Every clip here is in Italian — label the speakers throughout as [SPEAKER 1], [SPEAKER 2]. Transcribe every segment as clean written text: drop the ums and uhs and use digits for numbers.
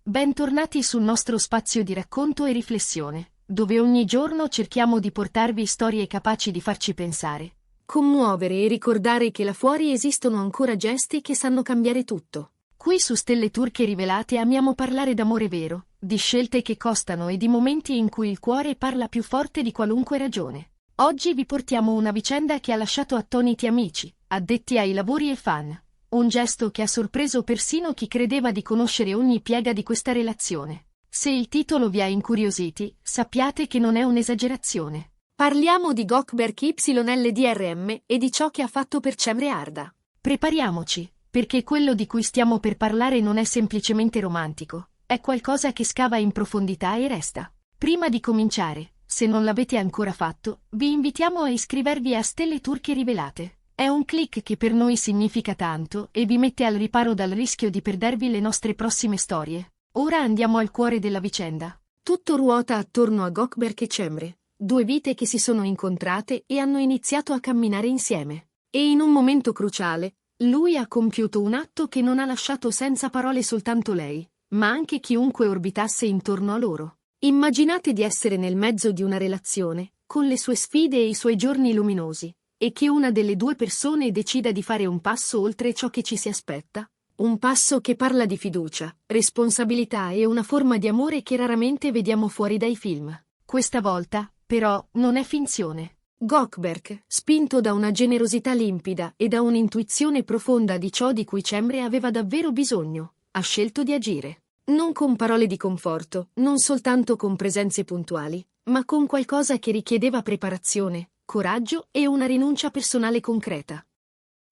[SPEAKER 1] Bentornati sul nostro spazio di racconto e riflessione, dove ogni giorno cerchiamo di portarvi storie capaci di farci pensare, commuovere e ricordare che là fuori esistono ancora gesti che sanno cambiare tutto. Qui su Stelle Turche Rivelate amiamo parlare d'amore vero, di scelte che costano e di momenti in cui il cuore parla più forte di qualunque ragione. Oggi vi portiamo una vicenda che ha lasciato attoniti amici, addetti ai lavori e fan. Un gesto che ha sorpreso persino chi credeva di conoscere ogni piega di questa relazione. Se il titolo vi ha incuriositi, sappiate che non è un'esagerazione. Parliamo di Gökberk YLDRM e di ciò che ha fatto per Cemre Arda. Prepariamoci, perché quello di cui stiamo per parlare non è semplicemente romantico, è qualcosa che scava in profondità e resta. Prima di cominciare, se non l'avete ancora fatto, vi invitiamo a iscrivervi a Stelle Turche Rivelate. È un click che per noi significa tanto e vi mette al riparo dal rischio di perdervi le nostre prossime storie. Ora andiamo al cuore della vicenda. Tutto ruota attorno a Gökberk e Cemre, due vite che si sono incontrate e hanno iniziato a camminare insieme. E in un momento cruciale, lui ha compiuto un atto che non ha lasciato senza parole soltanto lei, ma anche chiunque orbitasse intorno a loro. Immaginate di essere nel mezzo di una relazione, con le sue sfide e i suoi giorni luminosi, e che una delle due persone decida di fare un passo oltre ciò che ci si aspetta. Un passo che parla di fiducia, responsabilità e una forma di amore che raramente vediamo fuori dai film. Questa volta, però, non è finzione. Gökberk, spinto da una generosità limpida e da un'intuizione profonda di ciò di cui Cemre aveva davvero bisogno, ha scelto di agire. Non con parole di conforto, non soltanto con presenze puntuali, ma con qualcosa che richiedeva preparazione, coraggio e una rinuncia personale concreta.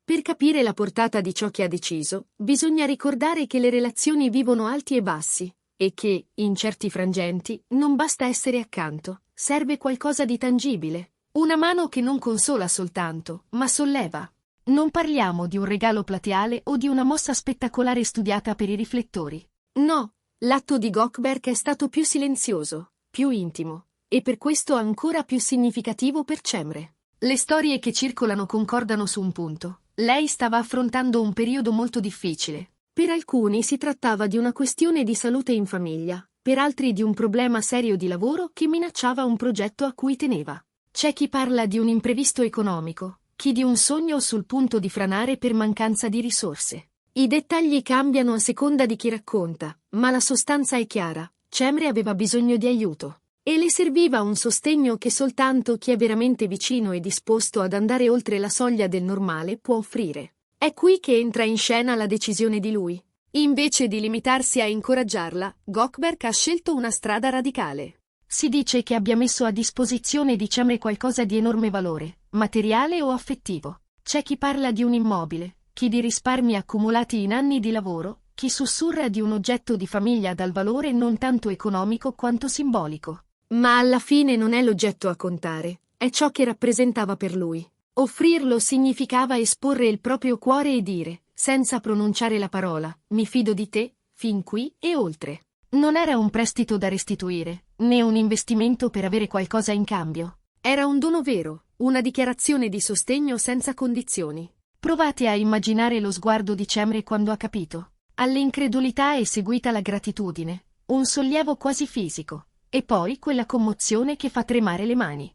[SPEAKER 1] Per capire la portata di ciò che ha deciso, bisogna ricordare che le relazioni vivono alti e bassi, e che, in certi frangenti, non basta essere accanto, serve qualcosa di tangibile. Una mano che non consola soltanto, ma solleva. Non parliamo di un regalo plateale o di una mossa spettacolare studiata per i riflettori. No, l'atto di Gökberk è stato più silenzioso, più intimo, e per questo ancora più significativo per Cemre. Le storie che circolano concordano su un punto. Lei stava affrontando un periodo molto difficile. Per alcuni si trattava di una questione di salute in famiglia, per altri di un problema serio di lavoro che minacciava un progetto a cui teneva. C'è chi parla di un imprevisto economico, chi di un sogno sul punto di franare per mancanza di risorse. I dettagli cambiano a seconda di chi racconta, ma la sostanza è chiara. Cemre aveva bisogno di aiuto. E le serviva un sostegno che soltanto chi è veramente vicino e disposto ad andare oltre la soglia del normale può offrire. È qui che entra in scena la decisione di lui. Invece di limitarsi a incoraggiarla, Gökberk ha scelto una strada radicale. Si dice che abbia messo a disposizione di Cemre qualcosa di enorme valore, materiale o affettivo. C'è chi parla di un immobile, chi di risparmi accumulati in anni di lavoro, chi sussurra di un oggetto di famiglia dal valore non tanto economico quanto simbolico. Ma alla fine non è l'oggetto a contare, è ciò che rappresentava per lui. Offrirlo significava esporre il proprio cuore e dire, senza pronunciare la parola, mi fido di te, fin qui e oltre. Non era un prestito da restituire, né un investimento per avere qualcosa in cambio. Era un dono vero, una dichiarazione di sostegno senza condizioni. Provate a immaginare lo sguardo di Cemre quando ha capito. All'incredulità è seguita la gratitudine, un sollievo quasi fisico. E poi quella commozione che fa tremare le mani.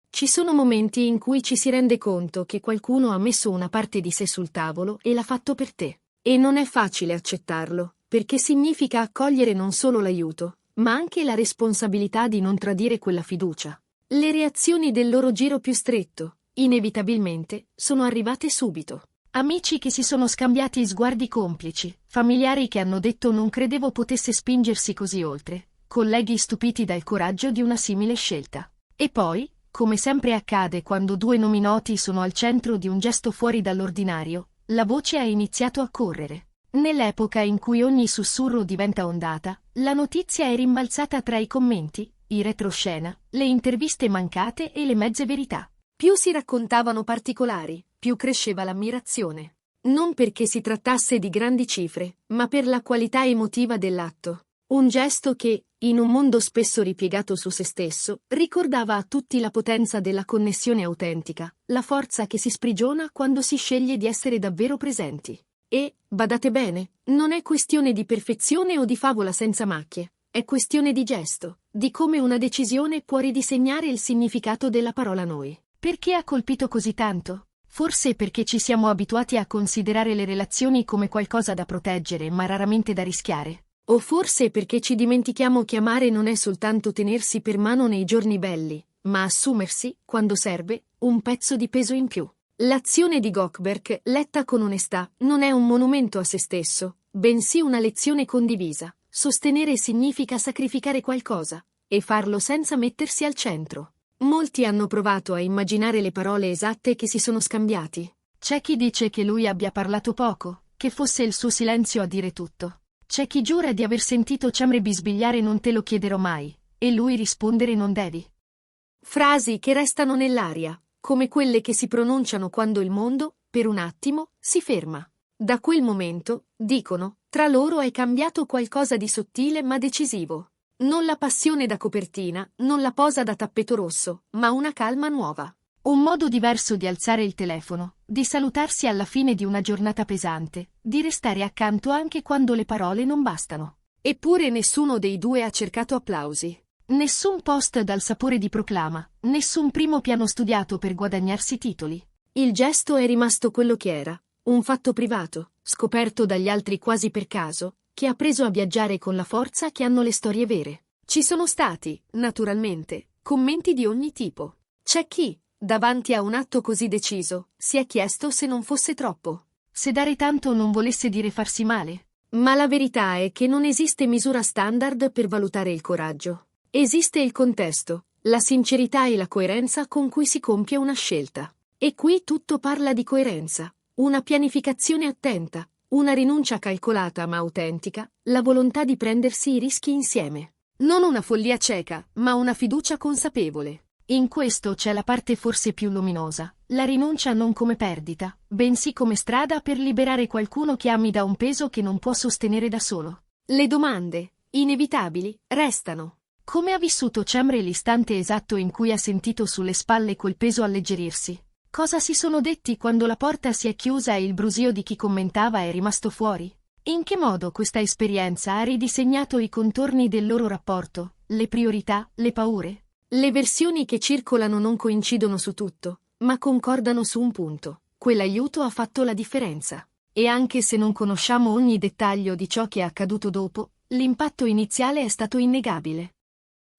[SPEAKER 1] Ci sono momenti in cui ci si rende conto che qualcuno ha messo una parte di sé sul tavolo e l'ha fatto per te. E non è facile accettarlo, perché significa accogliere non solo l'aiuto, ma anche la responsabilità di non tradire quella fiducia. Le reazioni del loro giro più stretto, inevitabilmente, sono arrivate subito. Amici che si sono scambiati sguardi complici, familiari che hanno detto non credevo potesse spingersi così oltre. Colleghi stupiti dal coraggio di una simile scelta. E poi, come sempre accade quando due nomi noti sono al centro di un gesto fuori dall'ordinario, la voce ha iniziato a correre. Nell'epoca in cui ogni sussurro diventa ondata, la notizia è rimbalzata tra i commenti, i retroscena, le interviste mancate e le mezze verità. Più si raccontavano particolari, più cresceva l'ammirazione. Non perché si trattasse di grandi cifre, ma per la qualità emotiva dell'atto. Un gesto che, in un mondo spesso ripiegato su se stesso, ricordava a tutti la potenza della connessione autentica, la forza che si sprigiona quando si sceglie di essere davvero presenti. E, badate bene, non è questione di perfezione o di favola senza macchie, è questione di gesto, di come una decisione può ridisegnare il significato della parola noi. Perché ha colpito così tanto? Forse perché ci siamo abituati a considerare le relazioni come qualcosa da proteggere ma raramente da rischiare. O forse perché ci dimentichiamo che amare non è soltanto tenersi per mano nei giorni belli, ma assumersi, quando serve, un pezzo di peso in più. L'azione di Gökeberg, letta con onestà, non è un monumento a se stesso, bensì una lezione condivisa. Sostenere significa sacrificare qualcosa, e farlo senza mettersi al centro. Molti hanno provato a immaginare le parole esatte che si sono scambiati. C'è chi dice che lui abbia parlato poco, che fosse il suo silenzio a dire tutto. C'è chi giura di aver sentito Cemre bisbigliare "non te lo chiederò mai", e lui rispondere "non devi". Frasi che restano nell'aria, come quelle che si pronunciano quando il mondo, per un attimo, si ferma. Da quel momento, dicono, tra loro è cambiato qualcosa di sottile ma decisivo. Non la passione da copertina, non la posa da tappeto rosso, ma una calma nuova. Un modo diverso di alzare il telefono, di salutarsi alla fine di una giornata pesante, di restare accanto anche quando le parole non bastano. Eppure nessuno dei due ha cercato applausi. Nessun post dal sapore di proclama, nessun primo piano studiato per guadagnarsi titoli. Il gesto è rimasto quello che era, un fatto privato, scoperto dagli altri quasi per caso, che ha preso a viaggiare con la forza che hanno le storie vere. Ci sono stati, naturalmente, commenti di ogni tipo. C'è chi, davanti a un atto così deciso, si è chiesto se non fosse troppo. Se dare tanto non volesse dire farsi male. Ma la verità è che non esiste misura standard per valutare il coraggio. Esiste il contesto, la sincerità e la coerenza con cui si compie una scelta. E qui tutto parla di coerenza, una pianificazione attenta, una rinuncia calcolata ma autentica, la volontà di prendersi i rischi insieme. Non una follia cieca, ma una fiducia consapevole. In questo c'è la parte forse più luminosa, la rinuncia non come perdita, bensì come strada per liberare qualcuno che ami da un peso che non può sostenere da solo. Le domande, inevitabili, restano. Come ha vissuto Cemre l'istante esatto in cui ha sentito sulle spalle quel peso alleggerirsi? Cosa si sono detti quando la porta si è chiusa e il brusio di chi commentava è rimasto fuori? In che modo questa esperienza ha ridisegnato i contorni del loro rapporto, le priorità, le paure? Le versioni che circolano non coincidono su tutto, ma concordano su un punto. Quell'aiuto ha fatto la differenza. E anche se non conosciamo ogni dettaglio di ciò che è accaduto dopo, l'impatto iniziale è stato innegabile.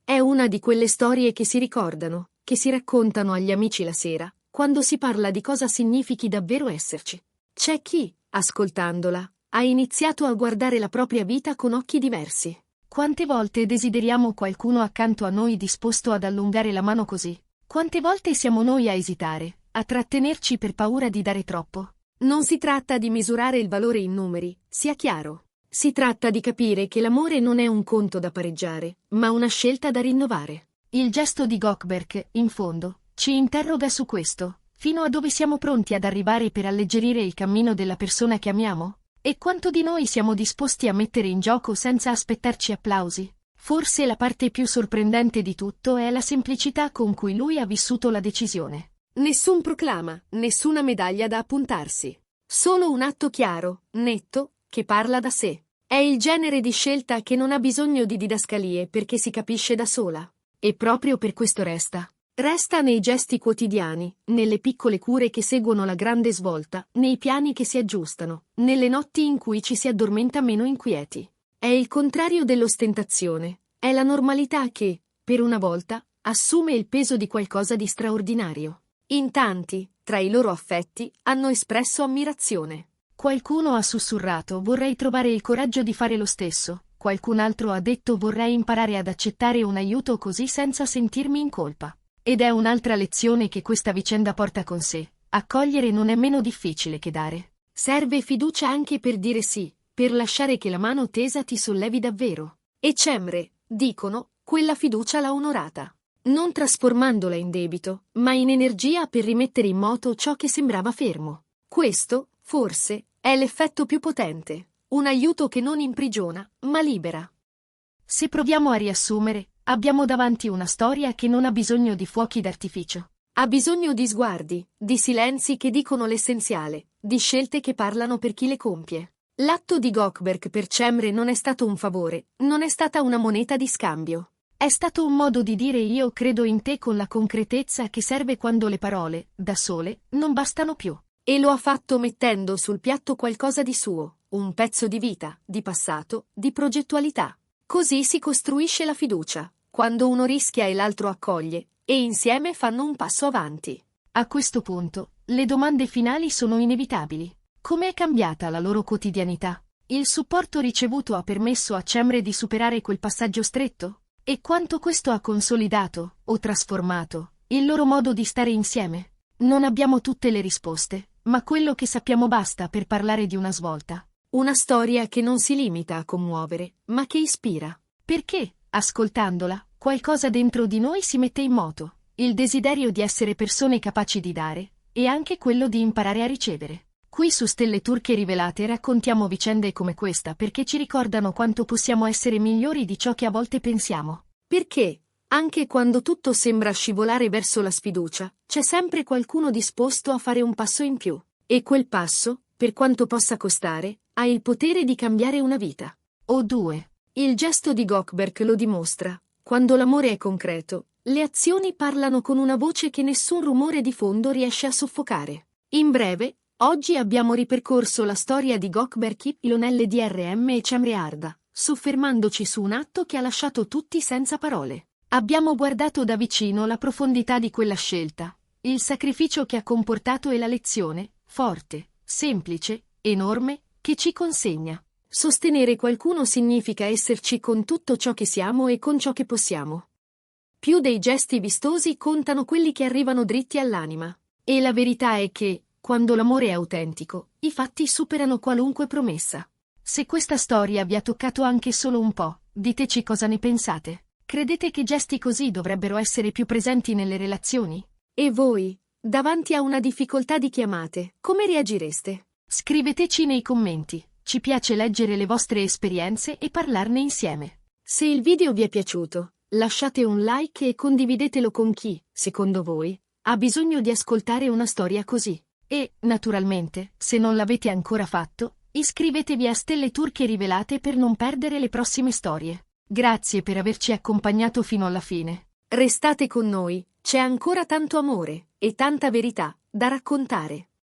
[SPEAKER 1] È una di quelle storie che si ricordano, che si raccontano agli amici la sera, quando si parla di cosa significhi davvero esserci. C'è chi, ascoltandola, ha iniziato a guardare la propria vita con occhi diversi. Quante volte desideriamo qualcuno accanto a noi disposto ad allungare la mano così? Quante volte siamo noi a esitare, a trattenerci per paura di dare troppo? Non si tratta di misurare il valore in numeri, sia chiaro. Si tratta di capire che l'amore non è un conto da pareggiare, ma una scelta da rinnovare. Il gesto di Gökeberg, in fondo, ci interroga su questo, fino a dove siamo pronti ad arrivare per alleggerire il cammino della persona che amiamo? E quanto di noi siamo disposti a mettere in gioco senza aspettarci applausi? Forse la parte più sorprendente di tutto è la semplicità con cui lui ha vissuto la decisione. Nessun proclama, nessuna medaglia da appuntarsi. Solo un atto chiaro, netto, che parla da sé. È il genere di scelta che non ha bisogno di didascalie perché si capisce da sola. E proprio per questo resta. Resta nei gesti quotidiani, nelle piccole cure che seguono la grande svolta, nei piani che si aggiustano, nelle notti in cui ci si addormenta meno inquieti. È il contrario dell'ostentazione. È la normalità che, per una volta, assume il peso di qualcosa di straordinario. In tanti, tra i loro affetti, hanno espresso ammirazione. Qualcuno ha sussurrato "vorrei trovare il coraggio di fare lo stesso", qualcun altro ha detto "vorrei imparare ad accettare un aiuto così senza sentirmi in colpa". Ed è un'altra lezione che questa vicenda porta con sé: accogliere non è meno difficile che dare. Serve fiducia anche per dire sì, per lasciare che la mano tesa ti sollevi davvero. E Cemre, dicono, quella fiducia l'ha onorata. Non trasformandola in debito, ma in energia per rimettere in moto ciò che sembrava fermo. Questo, forse, è l'effetto più potente. Un aiuto che non imprigiona, ma libera. Se proviamo a riassumere, abbiamo davanti una storia che non ha bisogno di fuochi d'artificio. Ha bisogno di sguardi, di silenzi che dicono l'essenziale, di scelte che parlano per chi le compie. L'atto di Gökberk per Cemre non è stato un favore, non è stata una moneta di scambio. È stato un modo di dire io credo in te con la concretezza che serve quando le parole, da sole, non bastano più. E lo ha fatto mettendo sul piatto qualcosa di suo, un pezzo di vita, di passato, di progettualità. Così si costruisce la fiducia, quando uno rischia e l'altro accoglie, e insieme fanno un passo avanti. A questo punto, le domande finali sono inevitabili. Come è cambiata la loro quotidianità? Il supporto ricevuto ha permesso a Cemre di superare quel passaggio stretto? E quanto questo ha consolidato, o trasformato, il loro modo di stare insieme? Non abbiamo tutte le risposte, ma quello che sappiamo basta per parlare di una svolta. Una storia che non si limita a commuovere, ma che ispira. Perché, ascoltandola, qualcosa dentro di noi si mette in moto. Il desiderio di essere persone capaci di dare, e anche quello di imparare a ricevere. Qui su Stelle Turche Rivelate raccontiamo vicende come questa perché ci ricordano quanto possiamo essere migliori di ciò che a volte pensiamo. Perché, anche quando tutto sembra scivolare verso la sfiducia, c'è sempre qualcuno disposto a fare un passo in più. E quel passo, per quanto possa costare, ha il potere di cambiare una vita. O due. Il gesto di Gökberk lo dimostra. Quando l'amore è concreto, le azioni parlano con una voce che nessun rumore di fondo riesce a soffocare. In breve, oggi abbiamo ripercorso la storia di Gökberk Ilonelle DRM e Cemre Arda, soffermandoci su un atto che ha lasciato tutti senza parole. Abbiamo guardato da vicino la profondità di quella scelta, il sacrificio che ha comportato e la lezione, forte, semplice, enorme, che ci consegna. Sostenere qualcuno significa esserci con tutto ciò che siamo e con ciò che possiamo. Più dei gesti vistosi contano quelli che arrivano dritti all'anima. E la verità è che, quando l'amore è autentico, i fatti superano qualunque promessa. Se questa storia vi ha toccato anche solo un po', diteci cosa ne pensate. Credete che gesti così dovrebbero essere più presenti nelle relazioni? E voi, davanti a una difficoltà di chiamate, come reagireste? Scriveteci nei commenti. Ci piace leggere le vostre esperienze e parlarne insieme. Se il video vi è piaciuto, lasciate un like e condividetelo con chi, secondo voi, ha bisogno di ascoltare una storia così. E, naturalmente, se non l'avete ancora fatto, iscrivetevi a Stelle Turche Rivelate per non perdere le prossime storie. Grazie per averci accompagnato fino alla fine. Restate con noi, c'è ancora tanto amore e tanta verità da raccontare.